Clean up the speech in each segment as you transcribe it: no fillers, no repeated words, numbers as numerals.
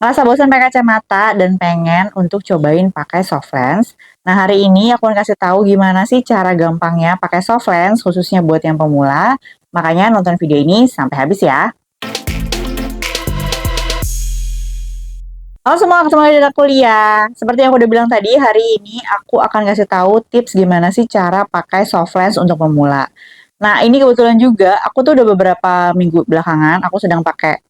Ngerasa bosan pakai kacamata dan pengen untuk cobain pakai soft lens. Nah, hari ini aku akan kasih tahu gimana sih cara gampangnya pakai soft lens khususnya buat yang pemula. Makanya nonton video ini sampai habis ya. Halo semua, ketemu lagi di Data Kuliah. Seperti yang aku udah bilang tadi, hari ini aku akan kasih tahu tips gimana sih cara pakai soft lens untuk pemula. Nah, ini kebetulan juga aku tuh udah beberapa minggu belakangan aku sedang pakai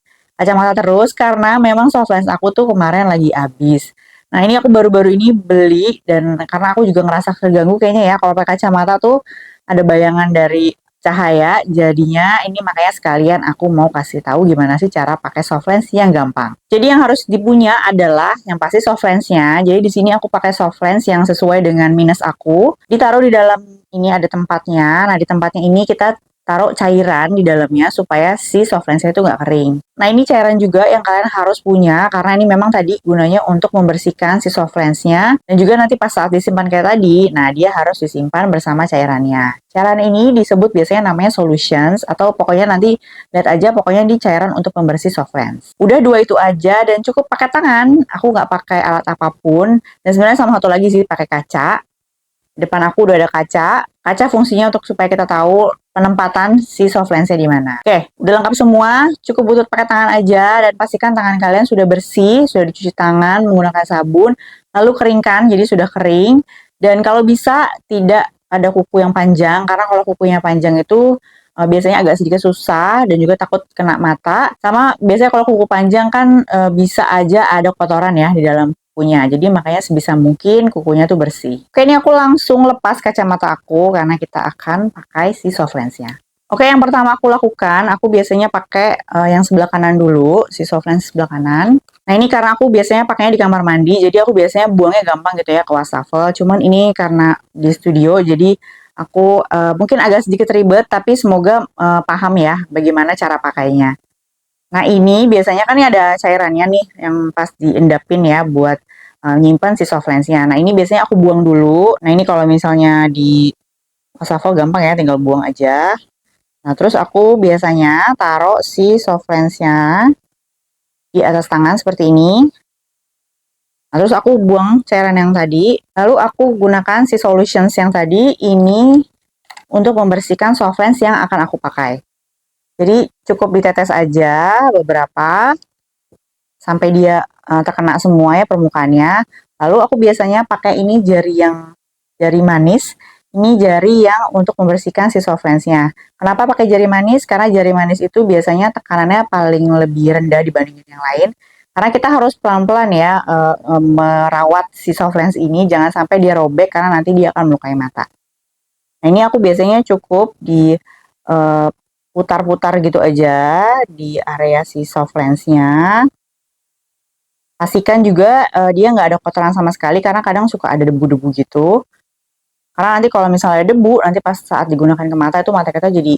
kacamata terus karena memang soft lens aku tuh kemarin lagi habis. Nah, ini aku baru-baru ini beli dan karena aku juga ngerasa terganggu kayaknya ya kalau pakai kacamata tuh ada bayangan dari cahaya, jadinya ini makanya sekalian aku mau kasih tahu gimana sih cara pakai soft lens yang gampang. Jadi yang harus dipunya adalah yang pasti soft lens-nya. Jadi di sini aku pakai soft lens yang sesuai dengan minus aku. Ditaruh di dalam ini ada tempatnya. Nah, di tempatnya ini kita taruh cairan di dalamnya supaya si soft lens-nya itu nggak kering. Nah, ini cairan juga yang kalian harus punya karena ini memang tadi gunanya untuk membersihkan si soft lens-nya dan juga nanti pas saat disimpan kayak tadi, nah dia harus disimpan bersama cairannya. Cairan ini disebut biasanya namanya solutions atau pokoknya nanti lihat aja pokoknya di cairan untuk pembersih soft lens. Udah dua itu aja dan cukup pakai tangan. Aku nggak pakai alat apapun. Dan sebenarnya sama satu lagi sih pakai kaca. Depan aku udah ada kaca. Kaca fungsinya untuk supaya kita tahu penempatan si soft lensnya di mana. Oke, udah lengkap semua. Cukup butuh pakai tangan aja dan pastikan tangan kalian sudah bersih, sudah dicuci tangan menggunakan sabun, lalu keringkan jadi sudah kering. Dan kalau bisa tidak ada kuku yang panjang karena kalau kukunya panjang itu biasanya agak sedikit susah dan juga takut kena mata. Sama biasanya kalau kuku panjang kan bisa aja ada kotoran ya di dalam kukunya. Jadi makanya sebisa mungkin kukunya tuh bersih. Oke, ini aku langsung lepas kacamata aku karena kita akan pakai si soft lens-nya. Oke, yang pertama aku lakukan, aku biasanya pakai yang sebelah kanan dulu, si soft lens sebelah kanan. Nah, ini karena aku biasanya pakainya di kamar mandi, jadi aku biasanya buangnya gampang gitu ya ke wastafel. Cuman ini karena di studio, jadi aku mungkin agak sedikit ribet, tapi semoga paham ya bagaimana cara pakainya. Nah, ini biasanya kan ini ada cairannya nih yang pas diendapin ya buat nyimpan si soft lens-nya. Nah, ini biasanya aku buang dulu. Nah, ini kalau misalnya di wastafel gampang ya, tinggal buang aja. Nah, terus aku biasanya taruh si soft lens-nya di atas tangan seperti ini. Nah, terus aku buang cairan yang tadi. Lalu aku gunakan si solutions yang tadi ini untuk membersihkan soft lens yang akan aku pakai. Jadi cukup ditetes aja beberapa sampai dia terkena semua ya permukaannya. Lalu aku biasanya pakai ini jari manis. Ini jari yang untuk membersihkan si soft lens-nya. Kenapa pakai jari manis? Karena jari manis itu biasanya tekanannya paling lebih rendah dibandingin yang lain. Karena kita harus pelan-pelan ya merawat si soft lens ini, jangan sampai dia robek karena nanti dia akan melukai mata. Nah, ini aku biasanya cukup di putar-putar gitu aja di area si soft lens-nya. Pastikan juga dia nggak ada kotoran sama sekali karena kadang suka ada debu-debu gitu. Karena nanti kalau misalnya ada debu, nanti pas saat digunakan ke mata itu mata kita jadi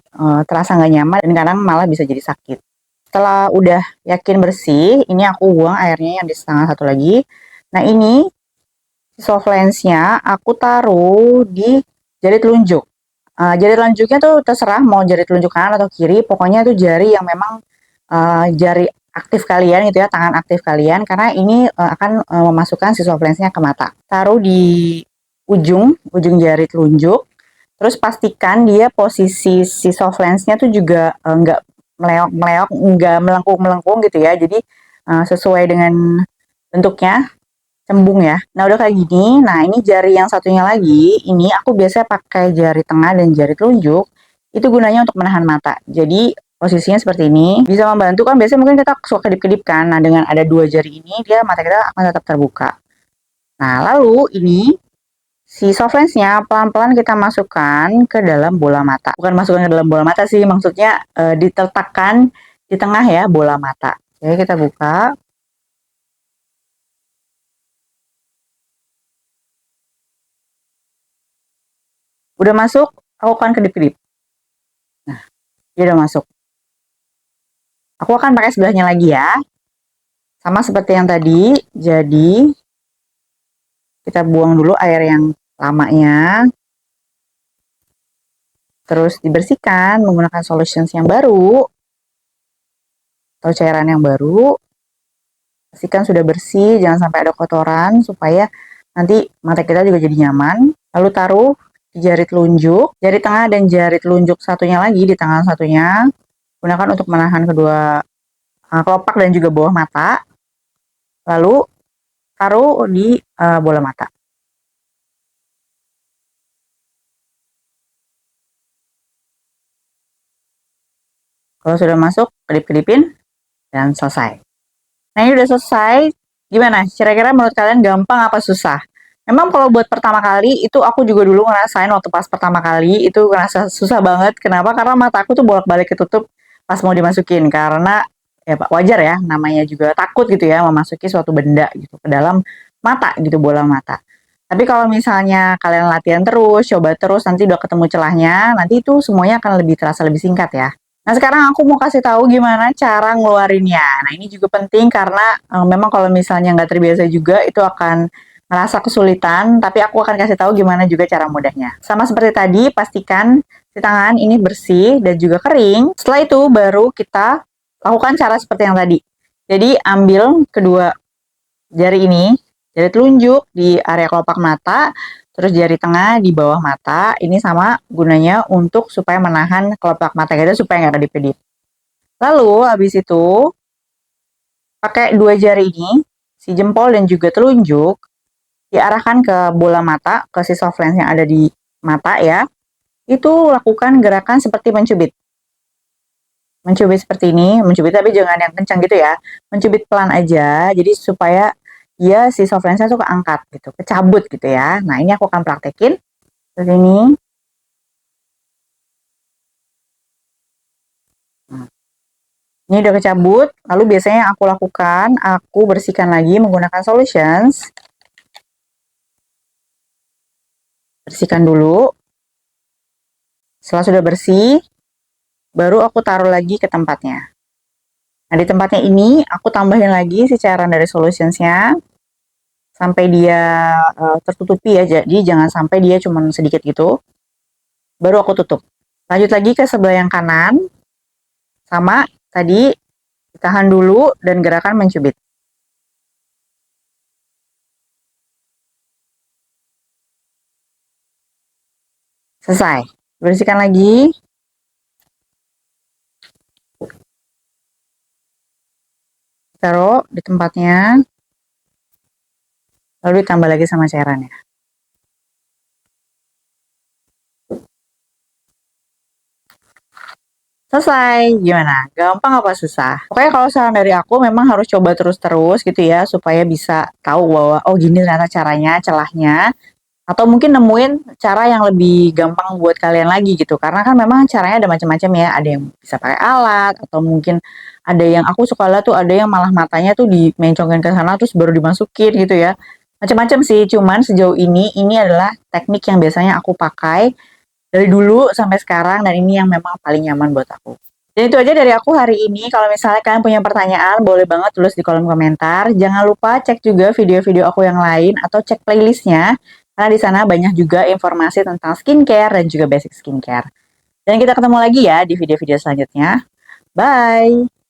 terasa nggak nyaman dan kadang malah bisa jadi sakit. Setelah udah yakin bersih, ini aku buang airnya yang di setengah satu lagi. Nah, ini soft lens-nya aku taruh di jari telunjuk. Jari telunjuknya tuh terserah mau jari telunjuk kanan atau kiri, pokoknya itu jari yang memang jari aktif kalian gitu ya, tangan aktif kalian karena ini akan memasukkan si soft lens-nya ke mata. Taruh di ujung jari telunjuk. Terus pastikan dia posisi si soft lens-nya tuh juga nggak meleok-meleok, nggak melengkung-melengkung gitu ya. Jadi sesuai dengan bentuknya, cembung ya. Nah, udah kayak gini. Nah, ini jari yang satunya lagi, ini aku biasanya pakai jari tengah dan jari telunjuk. Itu gunanya untuk menahan mata. Jadi posisinya seperti ini. Bisa membantu kan biasanya mungkin kita suka kedip-kedip kan. Nah, dengan ada dua jari ini, dia mata kita akan tetap terbuka. Nah, lalu ini si soft lens-nya pelan-pelan kita masukkan ke dalam bola mata. Bukan masukkan ke dalam bola mata sih, maksudnya diletakkan di tengah ya bola mata. Jadi kita buka. Udah masuk, aku akan kedip-kedip. Nah, dia udah masuk. Aku akan pakai sebelahnya lagi ya. Sama seperti yang tadi. Jadi, kita buang dulu air yang lamanya. Terus dibersihkan menggunakan solutions yang baru. Atau cairan yang baru. Pastikan sudah bersih, jangan sampai ada kotoran supaya nanti mata kita juga jadi nyaman. Lalu taruh di jari telunjuk, jari tengah dan jari telunjuk satunya lagi di tangan satunya. Gunakan untuk menahan kedua kelopak dan juga bawah mata. Lalu taruh di bola mata. Kalau sudah masuk, kedip-kedipin dan selesai. Nah, ini udah selesai. Gimana? Kira-kira menurut kalian gampang apa susah? Memang kalau buat pertama kali itu aku juga dulu ngerasain waktu pas pertama kali itu ngerasa susah banget. Kenapa? Karena mata aku tuh bolak-balik ketutup pas mau dimasukin karena ya Pak wajar ya namanya juga takut gitu ya memasuki suatu benda gitu ke dalam mata gitu bola mata. Tapi kalau misalnya kalian latihan terus, coba terus nanti udah ketemu celahnya, nanti itu semuanya akan lebih terasa lebih singkat ya. Nah, sekarang aku mau kasih tahu gimana cara ngeluarinnya. Nah, ini juga penting karena memang kalau misalnya nggak terbiasa juga itu akan merasa kesulitan, tapi aku akan kasih tahu gimana juga cara mudahnya. Sama seperti tadi, pastikan si tangan ini bersih dan juga kering. Setelah itu baru kita lakukan cara seperti yang tadi. Jadi ambil kedua jari ini, jari telunjuk di area kelopak mata, terus jari tengah di bawah mata. Ini sama gunanya untuk supaya menahan kelopak mata kita supaya nggak kedip-kedip. Lalu habis itu pakai dua jari ini, si jempol dan juga telunjuk, diarahkan ke bola mata, ke si soft lens yang ada di mata ya. Itu lakukan gerakan seperti mencubit. Mencubit seperti ini, mencubit tapi jangan yang kencang gitu ya. Mencubit pelan aja, jadi supaya dia si soft lensnya tuh keangkat gitu, kecabut gitu ya. Nah, ini aku akan praktekin seperti ini. Nah, ini udah kecabut, lalu biasanya yang aku lakukan, aku bersihkan lagi menggunakan solutions. Bersihkan dulu. Setelah sudah bersih, baru aku taruh lagi ke tempatnya. Nah, di tempatnya ini aku tambahin lagi si cairan dari solutionsnya sampai dia tertutupi ya. Jadi jangan sampai dia cuma sedikit gitu. Baru aku tutup. Lanjut lagi ke sebelah yang kanan. Sama tadi ditahan dulu dan gerakan mencubit. Selesai. Bersihkan lagi. Taruh di tempatnya. Lalu ditambah lagi sama cairannya. Selesai. Gimana? Gampang apa susah? Pokoknya kalau saran dari aku memang harus coba terus-terus gitu ya supaya bisa tahu bahwa oh gini ternyata caranya, celahnya. Atau mungkin nemuin cara yang lebih gampang buat kalian lagi gitu. Karena kan memang caranya ada macam-macam ya. Ada yang bisa pakai alat atau mungkin ada yang aku suka lihat tuh ada yang malah matanya tuh dimencongin ke sana terus baru dimasukin gitu ya. Macam-macam sih. Cuman sejauh ini adalah teknik yang biasanya aku pakai dari dulu sampai sekarang dan ini yang memang paling nyaman buat aku. Dan itu aja dari aku hari ini. Kalau misalnya kalian punya pertanyaan, boleh banget tulis di kolom komentar. Jangan lupa cek juga video-video aku yang lain atau cek playlistnya. Karena di sana banyak juga informasi tentang skincare dan juga basic skincare. Dan kita ketemu lagi ya di video-video selanjutnya. Bye!